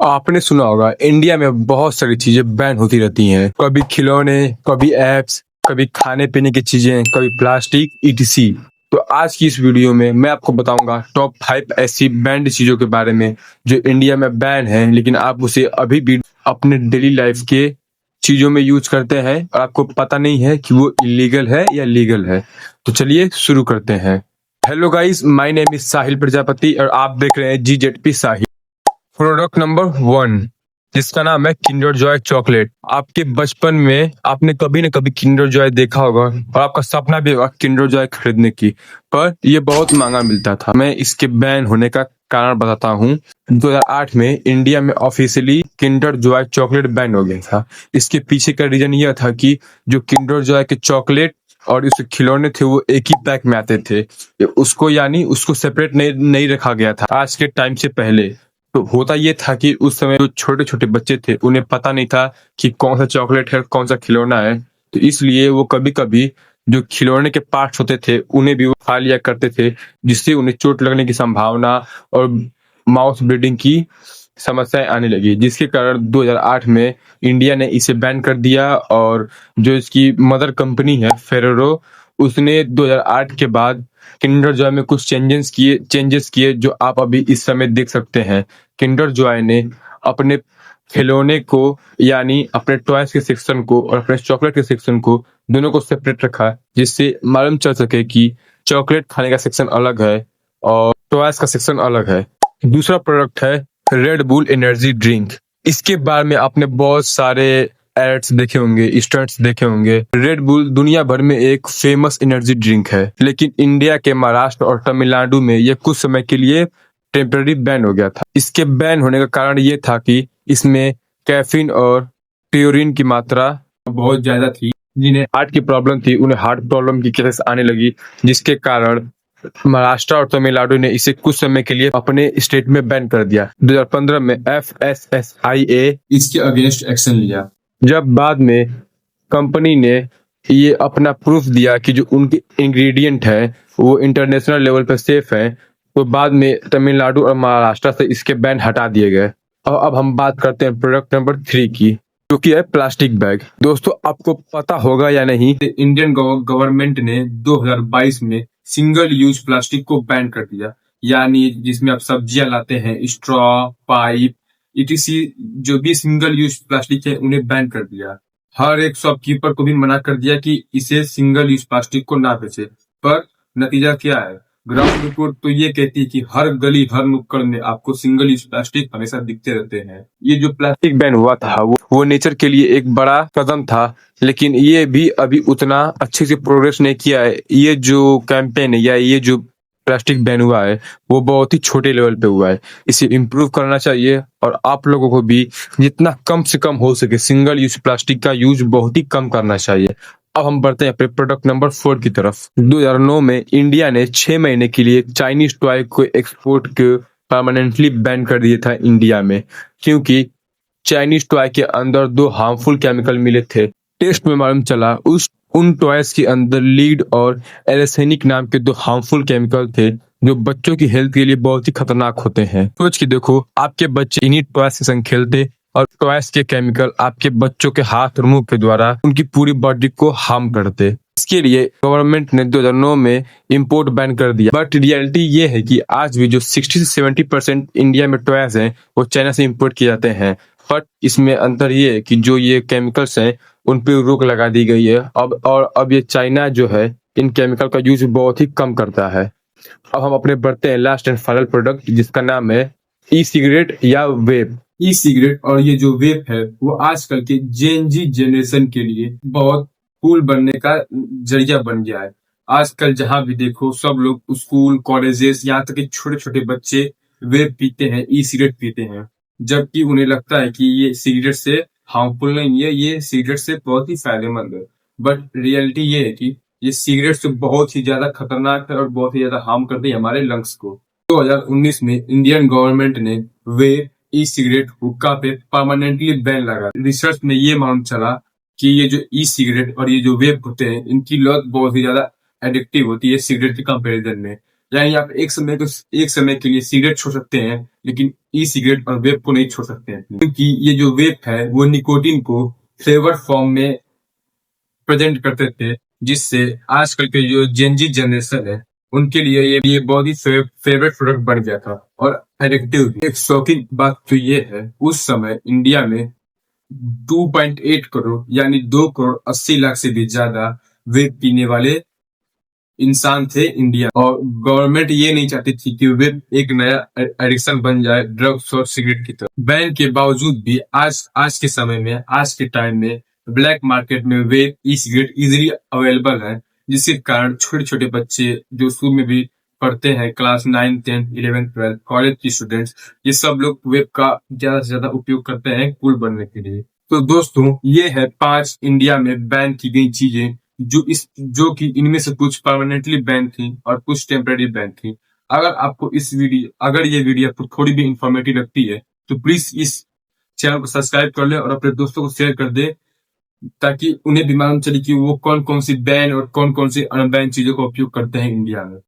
आपने सुना होगा इंडिया में बहुत सारी चीजें बैन होती रहती हैं। कभी खिलौने, कभी एप्स, कभी खाने पीने की चीजें, कभी प्लास्टिक ईटीसी। तो आज की इस वीडियो में मैं आपको बताऊंगा टॉप 5 ऐसी बैंड चीजों के बारे में जो इंडिया में बैन है, लेकिन आप उसे अभी भी अपने डेली लाइफ के चीजों में यूज करते हैं और आपको पता नहीं है कि वो इलीगल है या लीगल है। तो चलिए शुरू करते हैं। Hello guys, my name is Sahil Prajapati और आप देख रहे हैं GZP साहिल। प्रोडक्ट नंबर 1, जिसका नाम है किंडर जॉय चॉकलेट। आपके बचपन में आपने कभी न कभी किंडर जॉय देखा होगा और आपका सपना भी होगा किंडर जॉय खरीदने की, पर ये बहुत महंगा मिलता था। मैं इसके बैन होने का कारण बताता हूँ। 2008 में इंडिया में officially Kinder Joy chocolate ban हो गया था। इसके पीछे का रीजन यह था कि जो किंडर जॉय के चॉकलेट और उसके खिलौने थे वो एक ही पैक में आते थे। उसको सेपरेट नहीं रखा गया था आज के टाइम से पहले। तो होता ये था कि उस समय जो छोटे छोटे बच्चे थे उन्हें पता नहीं था कि कौन सा चॉकलेट है, कौन सा खिलौना है। तो इसलिए वो कभी कभी जो खिलौने के पार्ट्स होते थे उन्हें भी वो खा लिया करते थे, जिससे उन्हें चोट लगने की संभावना और माउथ ब्लीडिंग की समस्याएं आने लगी, जिसके कारण 2008 में इंडिया ने इसे बैन कर दिया। और जो इसकी मदर कंपनी है फेरेरो, उसने 2008 के बाद किंडर जॉय में कुछ चेंजेस किए जो आप अभी इस समय देख सकते हैं। किंडर जॉय ने अपने खिलौने को यानी अपने टॉयज के सेक्शन को और अपने चॉकलेट के सेक्शन को दोनों को सेपरेट रखा, जिससे मालूम चल सके कि चॉकलेट खाने का सेक्शन अलग है और टॉयज का सेक्शन अलग है। दूसरा प्रोडक्ट है रेड बुल एनर्जी ड्रिंक। इसके बारे में आपने बहुत सारे एड्स देखे होंगे, स्टंट्स देखे होंगे। रेड बुल दुनिया भर में एक फेमस एनर्जी ड्रिंक है, लेकिन इंडिया के महाराष्ट्र और तमिलनाडु में यह कुछ समय के लिए टेम्पररी बैन हो गया था। इसके बैन होने का कारण ये था कि इसमें कैफीन और ट्यूरिन की मात्रा बहुत ज्यादा थी। जिन्हें हार्ट की प्रॉब्लम थी उन्हें हार्ट प्रॉब्लम की केसेस आने लगी, जिसके कारण महाराष्ट्र और तमिलनाडु ने इसे कुछ समय के लिए अपने स्टेट में बैन कर दिया। 2015 में FSSAI इसके अगेंस्ट एक्शन लिया। जब बाद में कंपनी ने ये अपना प्रूफ दिया कि जो उनके इंग्रेडिएंट है वो इंटरनेशनल लेवल पर सेफ है, तो बाद में तमिलनाडु और महाराष्ट्र से इसके बैन हटा दिए गए। और अब हम बात करते हैं प्रोडक्ट नंबर 3 की, जो कि है प्लास्टिक बैग। दोस्तों, आपको पता होगा या नहीं, इंडियन गवर्नमेंट ने 2022 में सिंगल यूज प्लास्टिक को बैन कर दिया। यानी जिसमें आप सब्जियां लाते हैं, स्ट्रॉ, पाइप, इटीसी जो भी सिंगल यूज प्लास्टिक है उन्हें बैन कर दिया। हर एक शॉपकीपर को भी मना कर दिया कि इसे सिंगल यूज प्लास्टिक को ना बेचे। पर नतीजा क्या है? ग्राउंड रिपोर्ट तो ये कहती है कि हर गली हर नुक्कड़ में आपको सिंगल यूज प्लास्टिक हमेशा दिखते रहते हैं। ये जो प्लास्टिक बैन हुआ था वो नेचर के लिए एक बड़ा कदम था, लेकिन ये भी अभी उतना अच्छे से प्रोग्रेस नहीं किया है। ये जो कैंपेन है या ये जो प्लास्टिक बैन हुआ है वो बहुत ही छोटे लेवल पे हुआ है। इसे इम्प्रूव करना चाहिए और आप लोगों को भी जितना कम से कम हो सके सिंगल यूज प्लास्टिक का यूज बहुत ही कम करना चाहिए। अब हम बढ़ते हैं अपने प्रोडक्ट नंबर 4 की तरफ। 2009 में इंडिया ने 6 महीने के लिए चाइनीज टॉय को एक्सपोर्ट को परमानेंटली बैन कर दिया था इंडिया में, क्योंकि चाइनीज टॉय के अंदर 2 हार्मफुल केमिकल मिले थे। टेस्ट में मालूम चला उन टॉयज के अंदर लीड और एरेसेनिक नाम के 2 हार्मफुल केमिकल थे, जो बच्चों की हेल्थ के लिए बहुत ही खतरनाक होते हैं। सोच के देखो, आपके बच्चे इन्हीं टॉयज के संग खेलते और टॉयज के केमिकल आपके बच्चों के हाथ और मुंह के द्वारा उनकी पूरी बॉडी को हार्म करते। इसके लिए गवर्नमेंट ने 2009 में इंपोर्ट बैन कर दिया। बट रियलिटी ये है कि आज भी जो 60 से 70% इंडिया में टॉयज हैं वो चाइना से इंपोर्ट किए जाते हैं। बट इसमें अंतर ये है कि जो ये केमिकल्स हैं उन पे रोक लगा दी गई है। अब ये चाइना जो है इन केमिकल का यूज बहुत ही कम करता है। अब हम अपने बढ़ते हैं लास्ट एंड फाइनल प्रोडक्ट, जिसका नाम है ई सिगरेट या वेप। ई सिगरेट और ये जो वेप है वो आजकल के जेन जी जनरेशन के लिए बहुत कूल बनने का जरिया बन गया है। आजकल जहां भी देखो सब लोग स्कूल, कॉलेजेस, यहाँ तक कि छोटे छोटे बच्चे वेप पीते हैं, ई सिगरेट पीते हैं, जबकि उन्हें लगता है कि ये सिगरेट से हार्मफुल नहीं है, ये सिगरेट से बहुत ही फायदेमंद है। बट रियलिटी ये है कि ये सिगरेट से बहुत ही ज्यादा खतरनाक है और बहुत ही ज्यादा हार्म करती है हमारे लंग्स को। 2019 में इंडियन गवर्नमेंट ने वेप, ई सिगरेट, हुक्का पे परमानेंटली बैन लगा। रिसर्च में ये मालूम चला कि ये जो ई सिगरेट और ये जो वेप होते हैं इनकी लत बहुत ही ज्यादा एडिक्टिव होती है सिगरेट के कंपैरिजन में। यानी आप एक समय के लिए सिगरेट छोड़ सकते हैं, लेकिन ई सिगरेट और वेप को नहीं छोड़ सकते हैं, क्योंकि ये जो वेप है वो निकोटीन को फ्लेवर फॉर्म में प्रेजेंट करते थे, जिससे आजकल के जो जेनजी जनरेशन है उनके लिए ये बहुत ही फेवरेट प्रोडक्ट बन गया था और एडिक्टिव भी। एक शॉकिंग बात तो ये है, उस समय इंडिया में 2.8 करोड़ यानी 2 करोड़ 80 लाख से भी ज्यादा वेप पीने वाले इंसान थे इंडिया, और गवर्नमेंट ये नहीं चाहती थी कि वेप एक नया एडिक्शन बन जाए ड्रग्स और सिगरेट की तरह। बैन के बावजूद भी आज आज के समय में, आज के टाइम में ब्लैक मार्केट में वेप ई सिगरेट इजिली अवेलेबल है, जिसके कारण छोटे छोटे बच्चे जो स्कूल में भी पढ़ते हैं, क्लास 9, 10, 11, 12 कॉलेज की स्टूडेंट्स, ये सब लोग वेब का ज्यादा से ज्यादा उपयोग करते हैं कूल बनने के लिए। तो दोस्तों, ये है 5 इंडिया में बैन की गई चीजें जो कि इनमें से कुछ परमानेंटली बैन थी और कुछ टेम्पररी बैन थी। अगर ये वीडियो आपको थोड़ी भी इंफॉर्मेटिव लगती है तो प्लीज इस चैनल को सब्सक्राइब कर ले और अपने दोस्तों को शेयर कर दे, ताकि उन्हें भी मालूम चले कि वो कौन कौन सी बैन और कौन कौन सी अनबैन चीजों का उपयोग करते हैं इंडिया में।